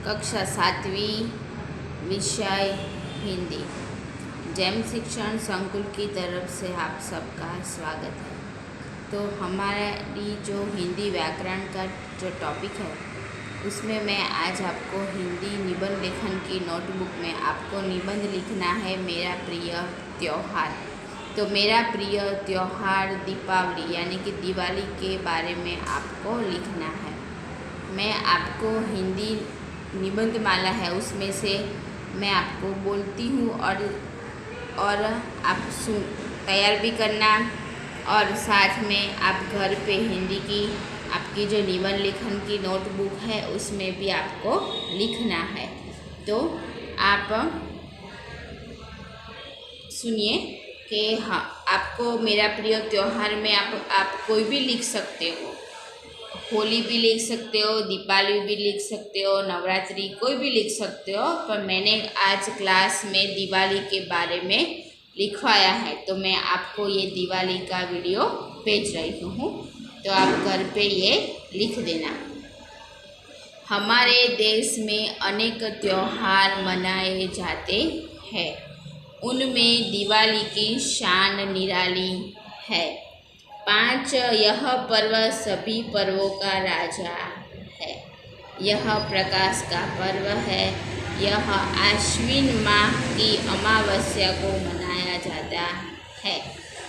कक्षा 7वीं विषय हिंदी। जैम शिक्षण संकुल की तरफ से आप सबका स्वागत है। तो हमारी जो हिंदी व्याकरण का जो टॉपिक है उसमें मैं आज आपको हिंदी निबंध लेखन की नोटबुक में आपको निबंध लिखना है मेरा प्रिय त्यौहार। तो मेरा प्रिय त्यौहार दीपावली यानी कि दिवाली के बारे में आपको लिखना है। मैं आपको हिंदी निबंध माला है उसमें से मैं आपको बोलती हूँ और आप तैयार भी करना और साथ में आप घर पे हिंदी की आपकी जो निबंध लेखन की नोटबुक है उसमें भी आपको लिखना है। तो आप सुनिए कि हाँ, आपको मेरा प्रिय त्यौहार में आप कोई भी लिख सकते हो। होली भी लिख सकते हो, दीपावली भी लिख सकते हो, नवरात्रि कोई भी लिख सकते हो, पर मैंने आज क्लास में दिवाली के बारे में लिखवाया है तो मैं आपको ये दिवाली का वीडियो भेज रही हूँ। तो आप घर पे ये लिख देना। हमारे देश में अनेक त्योहार मनाए जाते हैं, उनमें दिवाली की शान निराली है। 5 यह पर्व सभी पर्वों का राजा है। यह प्रकाश का पर्व है। यह आश्विन माह की अमावस्या को मनाया जाता है।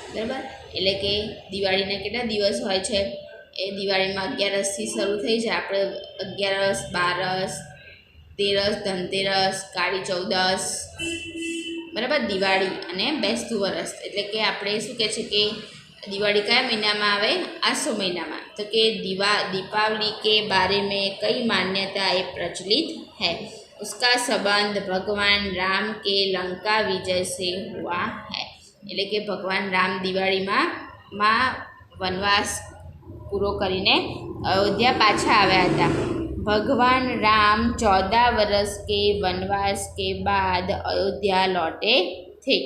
बराबर, એટલે કે દિવાળીના કેટલા દિવસ હોય છે? એ દિવાળીમાં 11સથી શરૂ થઈ જાય। આપણે 11, 12, 13, ધનતેરસ, કાળી ચૌદસ, બરાબર, દિવાળી અને બેસતું વરસ। એટલે કે આપણે શું કહે છે કે दिवाली क्या महीना में आवे? आसो महीना में। तो कि दीपावली के बारे में कई मान्यताएं प्रचलित है। उसका संबंध भगवान राम के लंका विजय से हुआ है। એટલે કે ભગવાન રામ દિવાળીમાં વનવાસ પૂરો કરીને અયોધ્યા પાછા આવ્યા હતા। ભગવાન રામ 14 वर्ष के वनवास के बाद अयोध्या लौटे थे।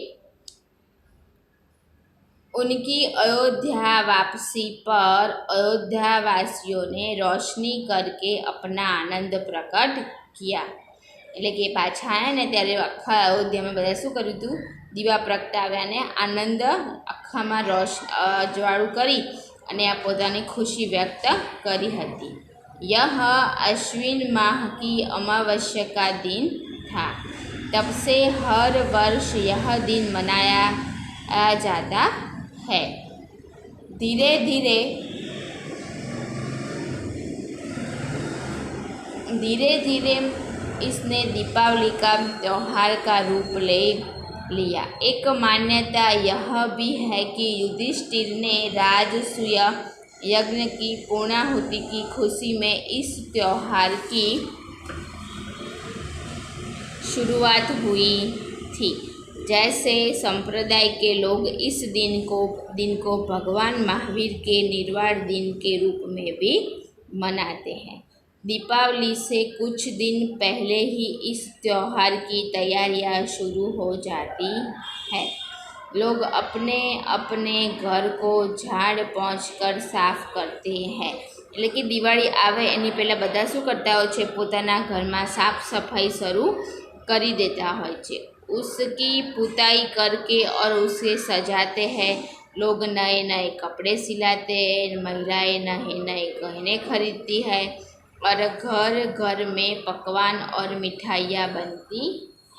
उनकी अयोध्या वापसी पर अयोध्यावासियों ने रोशनी करके अपना आनंद प्रकट किया। એટલે કે પાછા આવ્યા ને ત્યારે આખા અયોધ્યામાં બધા શું કર્યું હતું? દીવા પ્રગટાવ્યા ને આનંદ આખામાં અજવાળું કરી અને આ પોતાની ખુશી વ્યક્ત કરી હતી। यह अश्विन माह की अमावस्या का दिन था। तब से हर वर्ष यह दिन मनाया जाता है। धीरे धीरे इसने दीपावली का त्यौहार का रूप ले लिया। एक मान्यता यह भी है कि युधिष्ठिर ने राजसूय यज्ञ की पूर्णाहुति की खुशी में इस त्यौहार की शुरुआत हुई थी। जैसे संप्रदाय के लोग इस दिन को भगवान महावीर के निर्वाण दिन के रूप में भी मनाते हैं। दीपावली से कुछ दिन पहले ही इस त्यौहार की तैयारियां शुरू हो जाती हैं। लोग अपने अपने घर को झाड़ पोंछ कर साफ करते हैं। એટલે કે દિવાળી આવે એની પહેલાં બધા શું કરતા હોય છે? પોતાના ઘરમાં સાફ સફાઈ શરૂ કરી દેતા હોય છે। उसकी पुताई करके और उसे सजाते हैं। लोग नए नए कपड़े सिलाते हैं, महिलाएं नए नए गहने खरीदती है और घर घर में पकवान और मिठाइयाँ बनती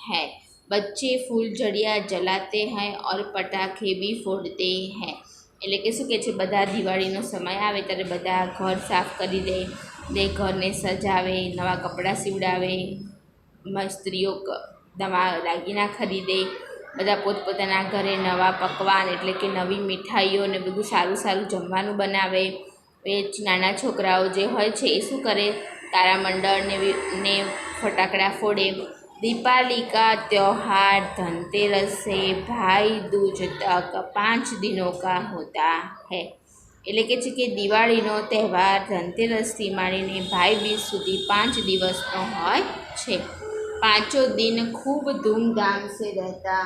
हैं। बच्चे फूलझड़ियाँ जलाते हैं और पटाखे भी फोड़ते हैं। એટલે કે શું કહે છે? બધા દિવાળીનો સમય આવે ત્યારે બધા ઘર સાફ કરી દે, ઘરને સજાવે, નવા કપડાં સીવડાવે, સ્ત્રીઓ નવા દાગીના ખરીદે, બધા પોતપોતાના ઘરે નવા પકવાન એટલે કે નવી મીઠાઈઓ ને બધું સારું સારું જમવાનું બનાવે। એ નાના છોકરાઓ જે હોય છે એ શું કરે? તારામંડળ ને ફટાકડા फोड़े। दीपावली का त्यौहार धनतेरस से भाई दूज तक 5 दिनों का होता है। એટલે કે છે કે દિવાળીનો તહેવાર ધનતેરસથી માંડીને ભાઈ બીજ સુધી 5 દિવસનો હોય છે। 5 दिन खूब धूमधाम से रहता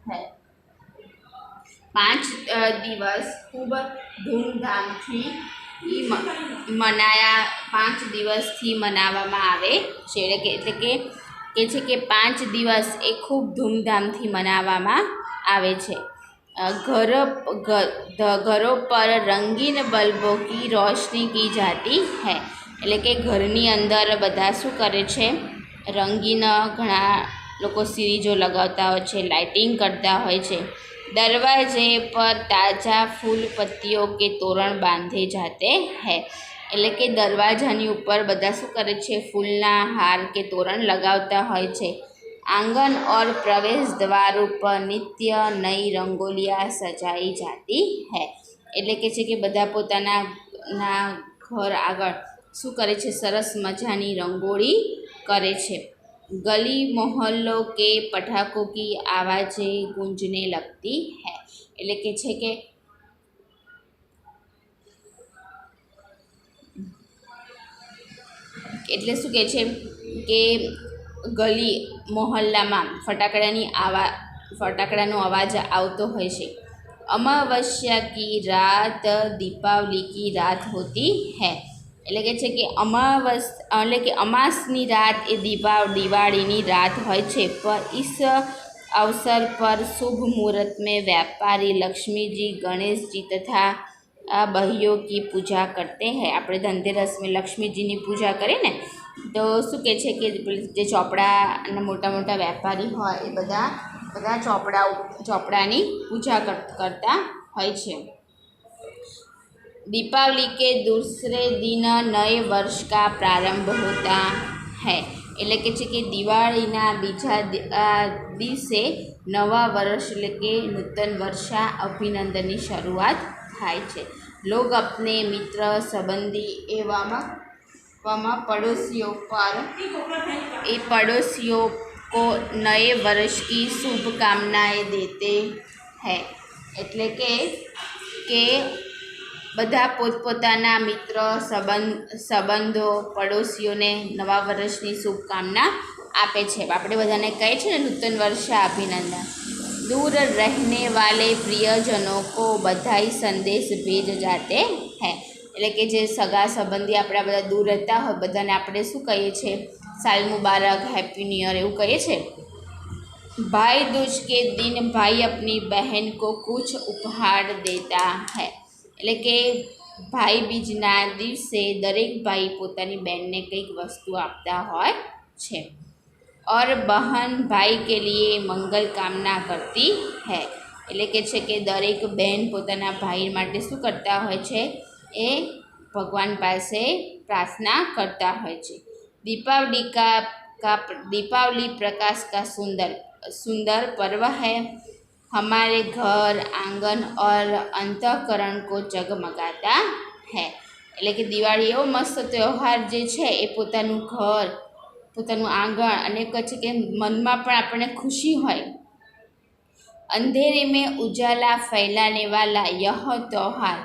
है। 5 दिवस खूब धूमधाम थी મનાયા 5 દિવસથી મનાવવામાં આવે છે. એટલે કે છે કે 5 દિવસ એ ખૂબ ધૂમધામથી મનાવવામાં આવે છે. घरों पर रंगीन बल्बों की रोशनी की जाती है. એટલે કે ઘરની અંદર બધા શું કરે છે, રંગીન ઘણા લોકો સીરીજો લગાવતા હોય છે, લાઇટિંગ કરતા હોય છે. દરવાજે પર તાજા ફૂલ પત્તીઓ કે તોરણ બાંધે જાતે હૈ. એટલે કે દરવાજાની ઉપર બધા શું કરે છે, ફૂલના હાર કે તોરણ લગાવતા હોય છે. आंगन और प्रवेश द्वारों पर नित्य नई रंगोलियाँ सजाई जाती है. એટલે કે છે કે બધા પોતાના ઘર આગળ શું કરે છે, સરસ મજાની રંગોળી કરે છે. ગલી મોહલ્લો કે પટાખો કી આવાજે ગૂંજને લગતી है. એટલે કે છે કે એટલે શું કહે છે કે ગલી મોહલ્લામાં ફટાકડાનો અવાજ આવતો હોય છે. અમાવસ્યા કી રાત દીપાવલી કી રાત હોતી હૈ. એટલે કે છે કે અમાસની રાત એ દિવાળીની રાત હોય છે. પર इस अवसर पर शुभ मुहूर्त में व्यापारी लक्ष्मी जी गणेश जी तथा बहियों की पूजा करते हैं. આપણે ધનતેરસ में લક્ષ્મીજીની પૂજા કરીએ ને, તો શું કહે છે કે જે ચોપડાના મોટા મોટા વેપારી હોય એ બધા ચોપડાની પૂજા કરતા હોય છે. दीपावली के दूसरे दिन नए वर्ष का प्रारंभ होता है. એટલે કે છે કે દિવાળીના બીજા દિવસે નવા વર્ષ એટલે કે નૂતન વર્ષા અભિનંદનની શરૂઆત થાય છે. लोग अपने मित्र संबंधी एवं पड़ोसियों को नए वर्ष की शुभकामनाएं देते हैं. એટલે કે બધા પોતપોતાના મિત્ર સંબંધો પડોશીઓને નવા વર્ષની શુભકામના આપે છે. આપણે બધાને કહે છે ને નૂતન વર્ષા અભિનંદન. दूर रहने वाले प्रियजनों को बधाई संदेश भेज जाते हैं. એટલે કે જે સગા સંબંધી આપણા બધા દૂર રહેતા હોય બધાને આપણે શું કહીએ છીએ, સાલ મુબારક, હેપી ન્યૂ યર એવું કહીએ છીએ. भाई दूज के दिन भाई अपनी बहन को कुछ उपहार देता है. એટલે કે ભાઈ બીજના દિવસે દરેક ભાઈ પોતાની બહેનને કંઈક વસ્તુ આપતા હોય છે. और बहन भाई के लिए मंगल कामना करती है. એટલે કે છે કે દરેક બહેન પોતાના ભાઈ માટે શું કરતા હોય છે, એ ભગવાન પાસે પ્રાર્થના કરતા હોય છે. दीपावली प्रकाश का सुंदर पर्व है. हमारे घर आंगन और अंतःकरण को जगमगाता है. એટલે કે દિવાળી એવો મસ્ત તહેવાર જે છે એ પોતાનું ઘર, પોતાનું આંગણ અને કહે કે મનમાં પણ આપણને ખુશી હોય. अंधेरे में उजाला फैलाने वाला यह त्यौहार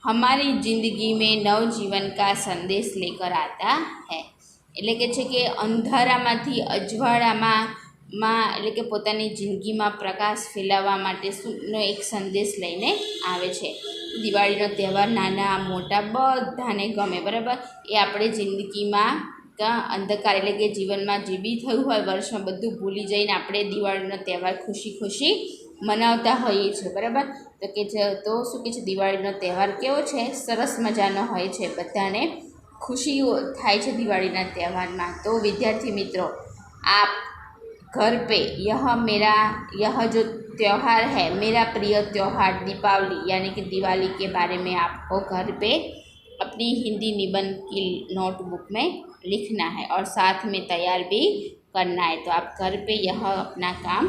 हमारी जिंदगी में नवजीवन का संदेश लेकर आता है. એટલે કે છે કે અંધારામાંથી અજવાળામાં એટલે કે પોતાની જિંદગીમાં પ્રકાશ ફેલાવવા માટેનો એક સંદેશ લઈને આવે છે. દિવાળીનો તહેવાર નાના મોટા બધાને ગમે, બરાબર. એ આપણે જિંદગીમાં અંધકાર એટલે કે જીવનમાં જે બી થયું હોય વર્ષમાં બધું ભૂલી જઈને આપણે દિવાળીનો તહેવાર ખુશી મનાવતા હોઈએ છીએ, બરાબર. તો શું કહે છે, દિવાળીનો તહેવાર કેવો છે, સરસ મજાનો હોય છે. બધાને ખુશીઓ થાય છે દિવાળીના તહેવારમાં. તો વિદ્યાર્થી મિત્રો, आप घर पे यह जो त्यौहार है, मेरा प्रिय त्यौहार दीपावली यानी कि दिवाली के बारे में आपको घर पे अपनी हिंदी निबंध की नोटबुक में लिखना है और साथ में तैयार भी करना है. तो आप घर पे यह अपना काम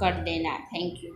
कर देना. Thank you.